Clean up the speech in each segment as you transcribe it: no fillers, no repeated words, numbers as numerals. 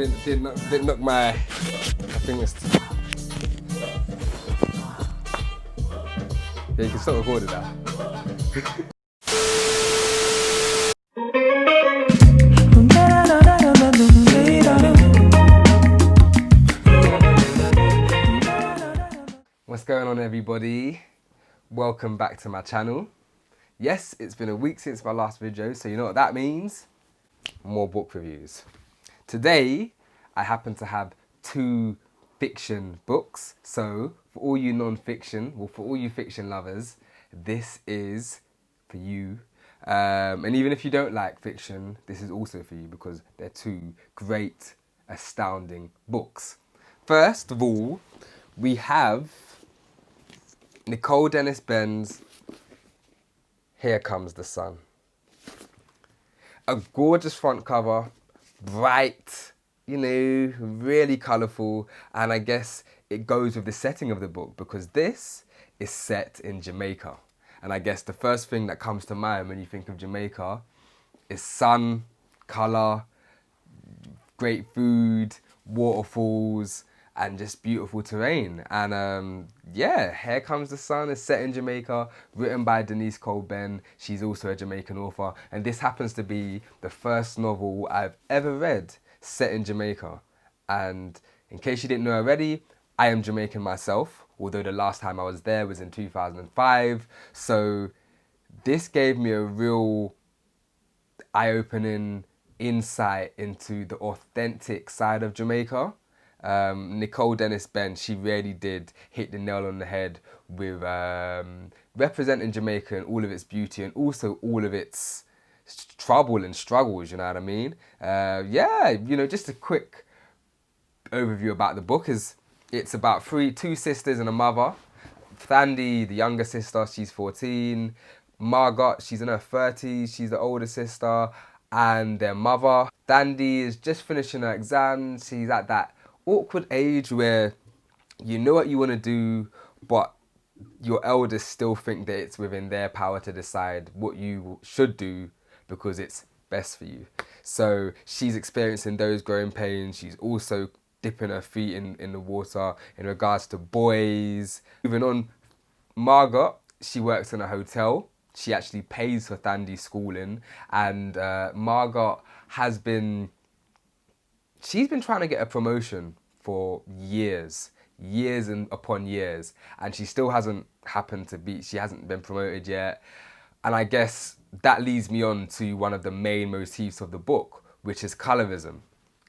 didn't knock my fingers. Yeah, you can stop recording that. What's going on, everybody? Welcome back to my channel. Yes, it's been a week since my last video, so you know what that means? More book reviews. Today, I happen to have two fiction books. So, for all you non-fiction, well, for all you fiction lovers, this is for you. And even if you don't like fiction, this is also for you because they're two great, astounding books. First of all, we have Nicole Dennis-Benn's Here Comes the Sun. A gorgeous front cover, bright, you know, really colourful, and I guess it goes with the setting of the book because this is set in Jamaica. And I guess the first thing that comes to mind when you think of Jamaica is sun, colour, great food, waterfalls, and just beautiful terrain. And yeah, Here Comes the Sun is set in Jamaica, written by Dennis-Benn. She's also a Jamaican author, and this happens to be the first novel I've ever read set in Jamaica. And in case you didn't know already, I am Jamaican myself, although the last time I was there was in 2005. So this gave me a real eye-opening insight into the authentic side of Jamaica. Nicole Dennis-Benn, she really did hit the nail on the head with representing Jamaica and all of its beauty and also all of its trouble and struggles, you know what I mean? Yeah, you know, just a quick overview about the book is it's about two sisters and a mother. Thandi, the younger sister, she's 14. Margot, she's in her 30s, she's the older sister, and their mother. Thandi is just finishing her exams. She's at that awkward age where you know what you want to do, but your elders still think that it's within their power to decide what you should do because it's best for you. So she's experiencing those growing pains. She's also dipping her feet in the water in regards to boys. Moving on, Margot, she works in a hotel. She actually pays for Thandi's schooling, and Margot she's been trying to get a promotion for years and upon years, and she still hasn't she hasn't been promoted yet. And I guess that leads me on to one of the main motifs of the book, which is colorism,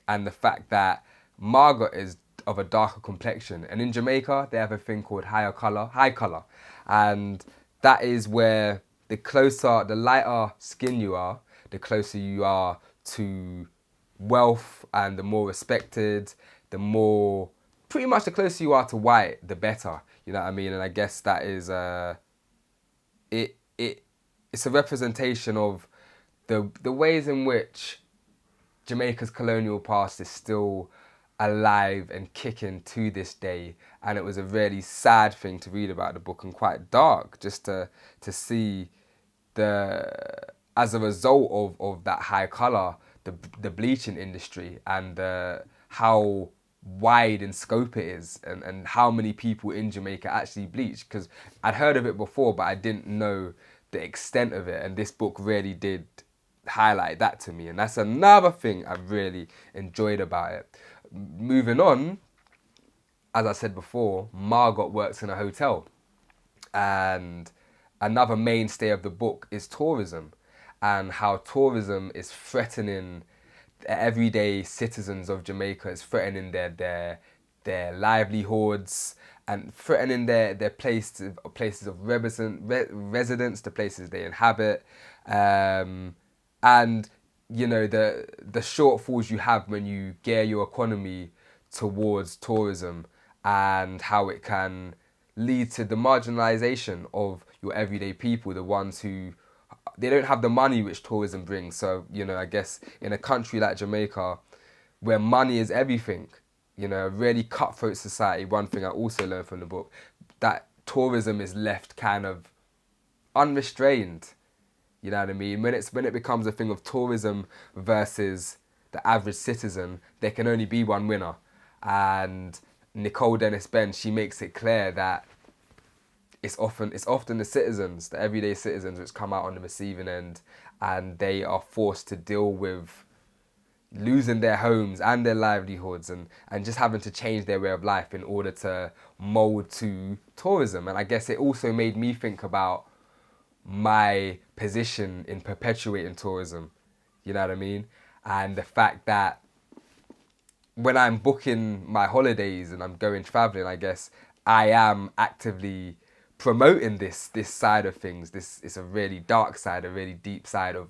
and the fact that Margot is of a darker complexion, and in Jamaica they have a thing called high colour, and that is where the lighter skin you are, the closer you are to wealth, and the more respected, pretty much the closer you are to white, the better. You know what I mean? And I guess that is it's a representation of the ways in which Jamaica's colonial past is still alive and kicking to this day. And it was a really sad thing to read about the book, and quite dark just to see as a result of that high colour, the bleaching industry, and how wide in scope it is, and how many people in Jamaica actually bleach. Because I'd heard of it before, but I didn't know the extent of it, and this book really did highlight that to me, and that's another thing I really enjoyed about it. Moving on, as I said before, Margot works in a hotel, and another mainstay of the book is tourism, and how tourism is threatening the everyday citizens of Jamaica. It's threatening their livelihoods and threatening their places of residence, the places they inhabit, and you know the shortfalls you have when you gear your economy towards tourism, and how it can lead to the marginalization of your everyday people, the ones who they don't have the money which tourism brings. So, you know, I guess in a country like Jamaica, where money is everything, you know, a really cutthroat society, one thing I also learned from the book, that tourism is left kind of unrestrained. You know what I mean? When it becomes a thing of tourism versus the average citizen, there can only be one winner. And Nicole Dennis-Benn, she makes it clear that it's often the citizens, the everyday citizens, which come out on the receiving end, and they are forced to deal with losing their homes and their livelihoods, and just having to change their way of life in order to mold to tourism. And I guess it also made me think about my position in perpetuating tourism, you know what I mean? And the fact that when I'm booking my holidays and I'm going traveling, I guess I am actively promoting this side of things. It's a really dark side, a really deep side of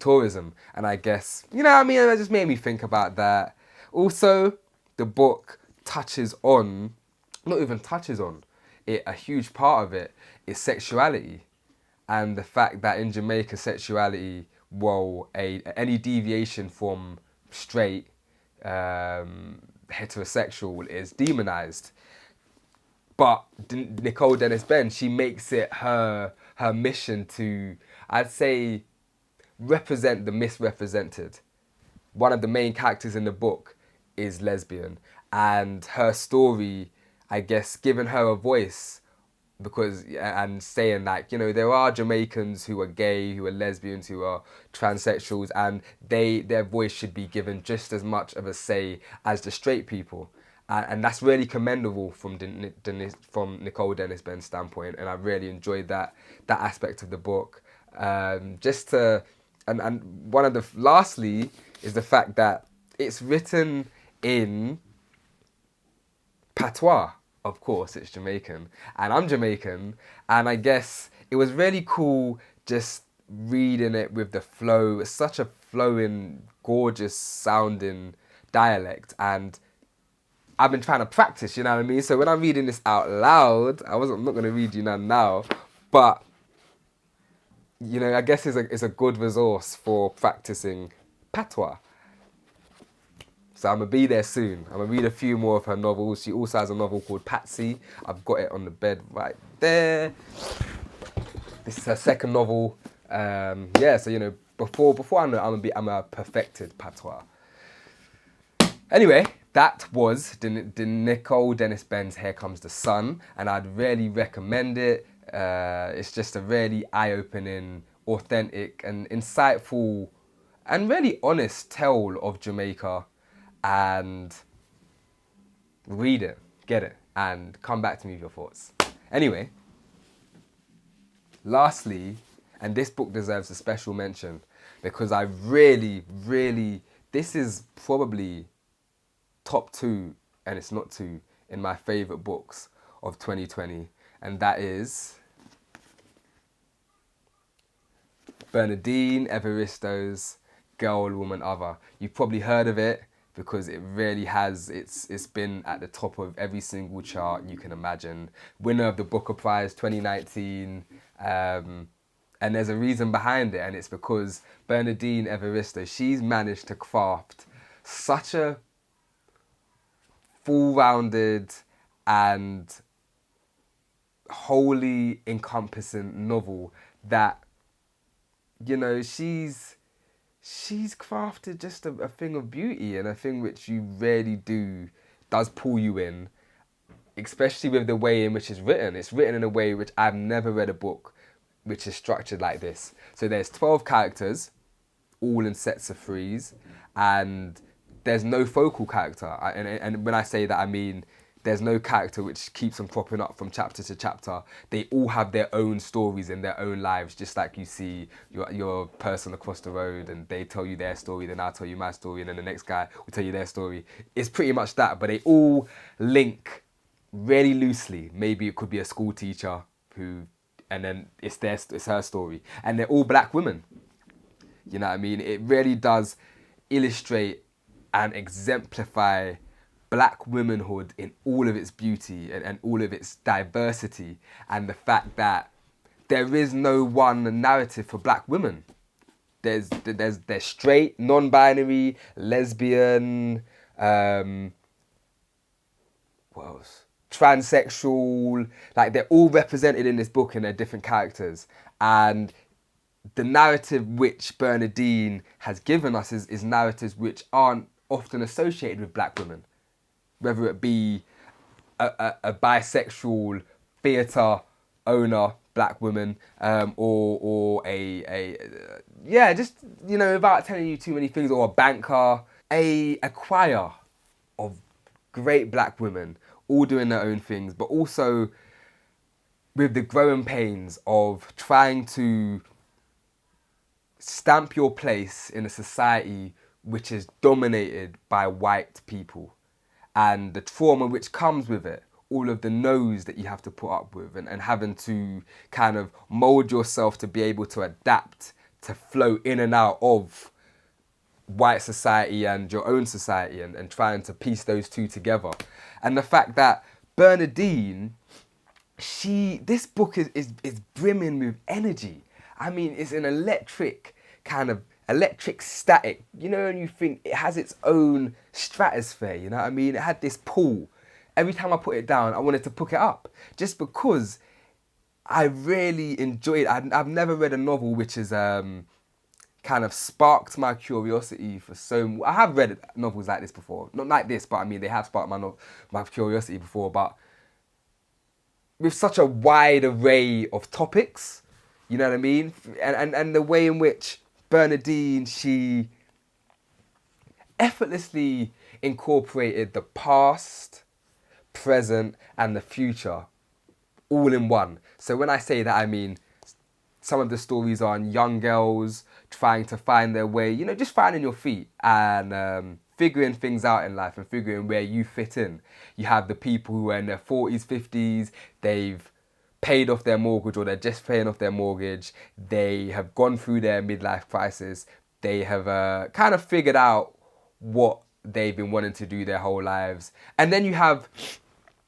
tourism. And I guess, you know what I mean, it just made me think about that. Also, the book touches on, not even touches on, a huge part of it is sexuality. And the fact that in Jamaica, sexuality, any deviation from straight, heterosexual is demonized. But Nicole Dennis-Benn, she makes it her mission to, I'd say, represent the misrepresented. One of the main characters in the book is lesbian, and her story, I guess, giving her a voice, because, and saying like, you know, there are Jamaicans who are gay, who are lesbians, who are transsexuals, and their voice should be given just as much of a say as the straight people. And that's really commendable from Nicole Dennis-Benn's standpoint, and I really enjoyed that aspect of the book. And one of the, lastly, is the fact that it's written in patois. Of course, it's Jamaican, and I'm Jamaican, and I guess it was really cool just reading it with the flow. It's such a flowing, gorgeous sounding dialect, and I've been trying to practice, you know what I mean? So when I'm reading this out loud, I'm not going to read you now, but, you know, I guess it's a good resource for practicing patois. So I'm going to be there soon. I'm going to read a few more of her novels. She also has a novel called Patsy. I've got it on the bed right there. This is her second novel. So, you know, before I know it, I'm a perfected patois. Anyway, that was the Nicole Dennis-Benn's Here Comes the Sun, and I'd really recommend it. It's just a really eye-opening, authentic and insightful and really honest tale of Jamaica. And read it, get it, and come back to me with your thoughts. Anyway, lastly, and this book deserves a special mention because I really, this is probably top 2, and it's not 2, in my favourite books of 2020, and that is Bernadine Evaristo's Girl, Woman, Other. You've probably heard of it because it really has, it's been at the top of every single chart you can imagine. Winner of the Booker Prize 2019, and there's a reason behind it, and it's because Bernadine Evaristo, she's managed to craft such a full-rounded and wholly encompassing novel that, you know, she's crafted just a thing of beauty, and a thing which you really does pull you in, especially with the way in which it's written. It's written in a way which I've never read a book which is structured like this. So there's 12 characters, all in sets of 3s, and there's no focal character. And when I say that, I mean there's no character which keeps on propping up from chapter to chapter. They all have their own stories in their own lives, just like you see your person across the road and they tell you their story, then I'll tell you my story, and then the next guy will tell you their story. It's pretty much that, but they all link really loosely. Maybe it could be a school teacher and then it's her story. And they're all black women. You know what I mean? It really does illustrate and exemplify black womanhood in all of its beauty and all of its diversity, and the fact that there is no one narrative for black women. There's straight, non-binary, lesbian, what else? Transsexual. Like, they're all represented in this book in their different characters, and the narrative which Bernadine has given us is narratives which aren't often associated with black women, whether it be a bisexual theatre owner black woman, or just, without telling you too many things, or a banker, a choir of great black women all doing their own things, but also with the growing pains of trying to stamp your place in a society which is dominated by white people, and the trauma which comes with it, all of the no's that you have to put up with, and having to kind of mold yourself to be able to adapt, to flow in and out of white society and your own society, and trying to piece those two together. And the fact that Bernadine, this book is brimming with energy. I mean, it's an electric static, and you think it has its own stratosphere, you know what I mean? It had this pull. Every time I put it down, I wanted to pick it up, just because I really enjoyed it. I've never read a novel which has kind of sparked my curiosity for so... I have read novels like this before. Not like this, but I mean, they have sparked my curiosity before, but with such a wide array of topics, you know what I mean? And the way in which Bernadine, she effortlessly incorporated the past, present, and the future all in one. So when I say that, I mean some of the stories are on young girls trying to find their way, just finding your feet and figuring things out in life and figuring where you fit in. You have the people who are in their 40s, 50s, they've paid off their mortgage, or they're just paying off their mortgage. They have gone through their midlife crisis. They have kind of figured out what they've been wanting to do their whole lives. And then you have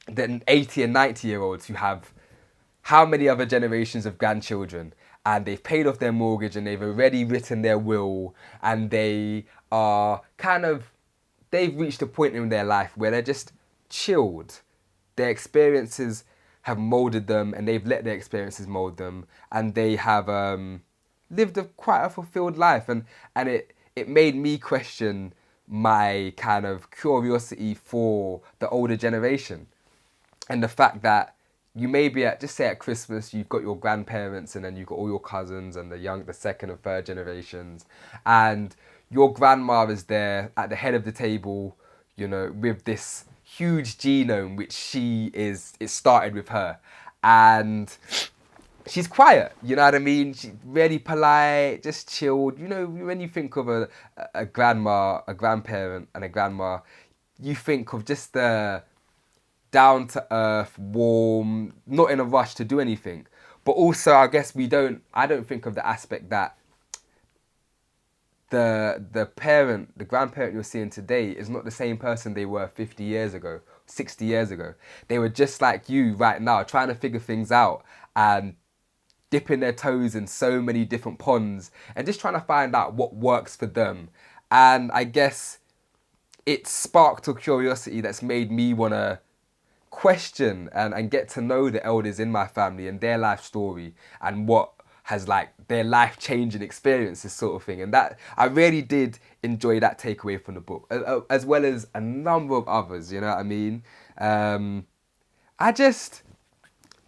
the 80 and 90-year-olds who have how many other generations of grandchildren, and they've paid off their mortgage and they've already written their will, and they are they've reached a point in their life where they're just chilled. Their experiences have molded them, and they've let their experiences mold them, and they have lived quite a fulfilled life, and it made me question my kind of curiosity for the older generation, and the fact that you may be at Christmas, you've got your grandparents, and then you've got all your cousins and the second and third generations, and your grandma is there at the head of the table, with this huge genome, which it started with her, and she's quiet, you know what I mean? She's really polite, just chilled. When you think of a grandma, a grandparent, and a grandma, you think of just the down to earth, warm, not in a rush to do anything. But also, I guess I don't think of the aspect that the grandparent you're seeing today is not the same person they were 50 years ago, 60 years ago. They were just like you right now, trying to figure things out and dipping their toes in so many different ponds and just trying to find out what works for them. And I guess it sparked a curiosity that's made me want to question and get to know the elders in my family and their life story and what has their life-changing experiences, sort of thing. And that I really did enjoy that takeaway from the book, as well as a number of others, you know what I mean?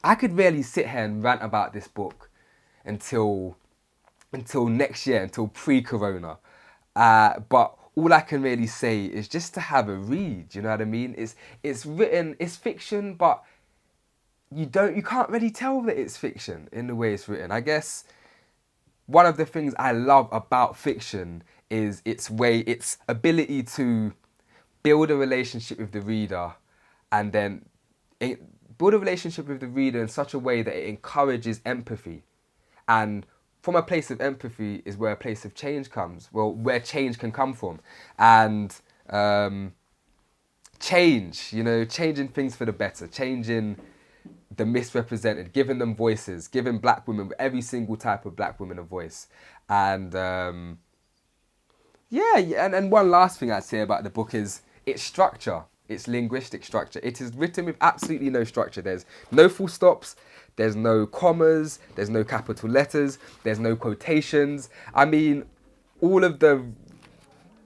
I could really sit here and rant about this book until next year, until pre-corona. But all I can really say is just to have a read, you know what I mean? It's written, it's fiction, but you can't really tell that it's fiction in the way it's written. I guess one of the things I love about fiction is its ability to build a relationship with the reader, and then build a relationship with the reader in such a way that it encourages empathy. And from a place of empathy is where a place of change comes. Well, where change can come from. And changing things for the better, changing the misrepresented, giving them voices, giving black women, every single type of black woman, a voice. And and one last thing I'd say about the book is its structure. its linguistic structure. It is written with absolutely no structure. There's no full stops, there's no commas, there's no capital letters, there's no quotations. I mean, all of the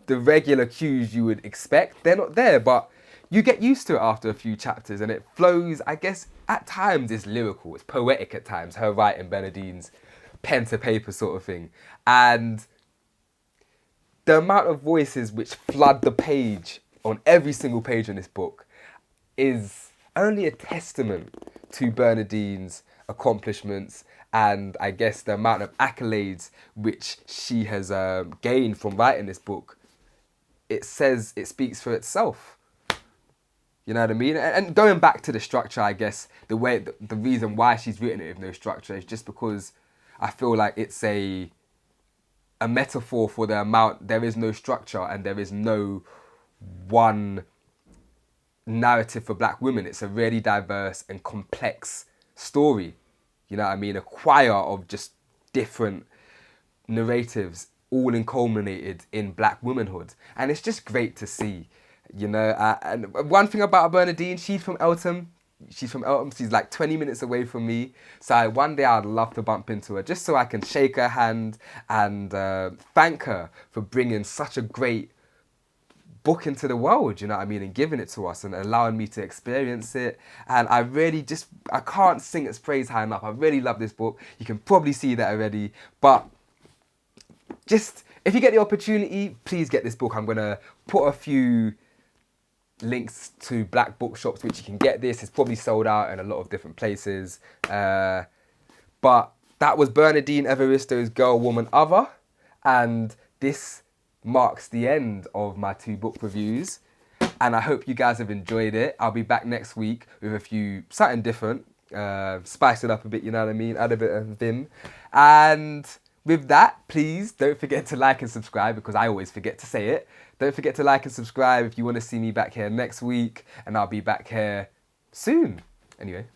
regular cues you would expect, they're not there, but you get used to it after a few chapters, and it flows. I guess at times it's lyrical, it's poetic at times, her writing, Bernadine's pen to paper sort of thing. And the amount of voices which flood the page on every single page in this book is only a testament to Bernadine's accomplishments, and I guess the amount of accolades which she has gained from writing this book. It speaks for itself. You know what I mean? And going back to the structure, I guess the reason why she's written it with no structure is just because I feel like it's a metaphor for the amount. There is no structure and there is no one narrative for black women. It's a really diverse and complex story. You know what I mean? A choir of just different narratives, all culminated in black womanhood. And it's just great to see, you know. And one thing about Bernadine, she's from Eltham. She's like 20 minutes away from me. So one day I'd love to bump into her just so I can shake her hand and thank her for bringing such a great book into the world, you know what I mean, and giving it to us and allowing me to experience it. And I can't sing its praise high enough. I really love this book. You can probably see that already. But just, if you get the opportunity, please get this book. I'm going to put a few links to black bookshops which you can get this. It's probably sold out in a lot of different places. But that was Bernadine Evaristo's Girl, Woman, Other. And this marks the end of my 2 book reviews. And I hope you guys have enjoyed it. I'll be back next week with something different. Spice it up a bit, you know what I mean? Add a bit of vim. And with that, please don't forget to like and subscribe, because I always forget to say it. Don't forget to like and subscribe if you want to see me back here next week, and I'll be back here soon. Anyway.